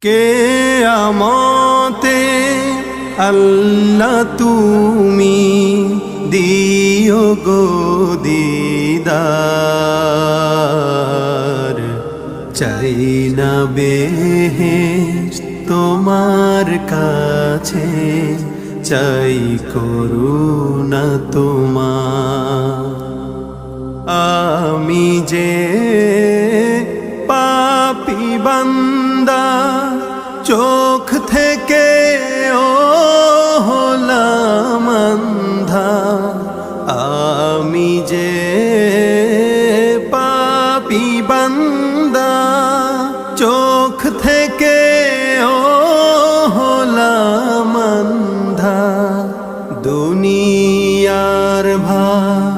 কিয়ামতে আল্লাহ তুমি দিও গো দিদার, চাই না বেহেশত তোমার কাছে, চাই করুণা তোমার। আমি যে পাপী বান্দা, চোখ থেকে ও হলাম অন্ধা। আমি যে পাপী বান্দা, চোখ থেকে ও হলাম অন্ধা। দুনিয়ার ভার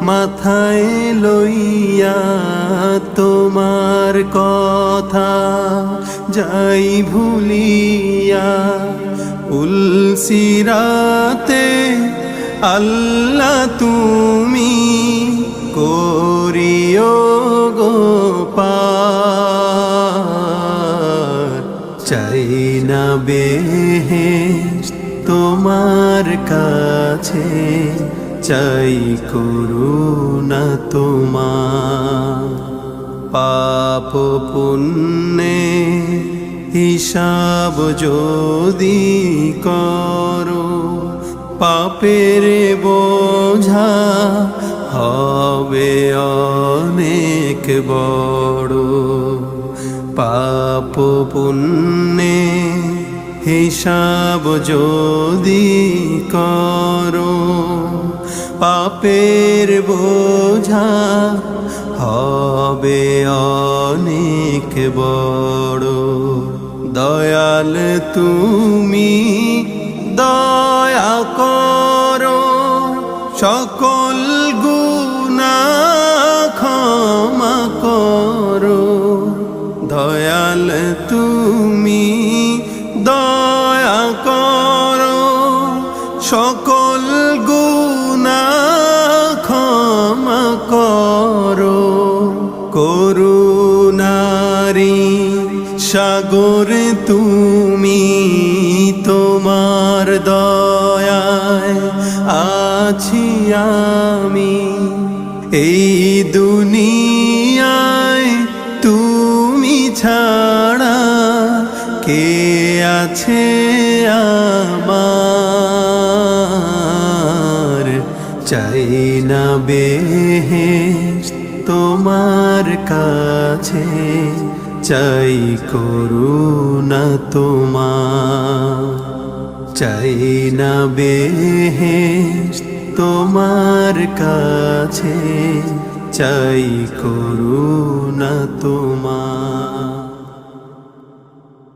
মাথায় লইয়া তোমার কথা যাই ভুলিয়া, উলসিরাতে আল্লাহ তুমি করিও গো পার। চাই না বেহেশত তোমার কাছে, চাই করুণা তোমার। পাপ পুণ্যে হিসাব যদি করো, পাপের বোঝা হবে অনেক বড়। পাপ পুণ্যে হিসাব যদি করো, পাপের বোঝা হবে অনেক বড়। দয়াল তুমি দয়া করো, সকল গুনাহ ক্ষমা করো। দয়াল তুমি দয়া করো, সকল গুনাহ ক্ষমা করো। করুণারি সাগর তুমি, তোমার দয়ায় আছি আমি। এই দুনিয়ায় তুমি ছাড়া কে আছে আমার? চাই না বেহেশত তোমার কাছে, চাই করুণা তোমার। চাই না বেহেশত তোমার কাছে, চাই করুণা তোমার।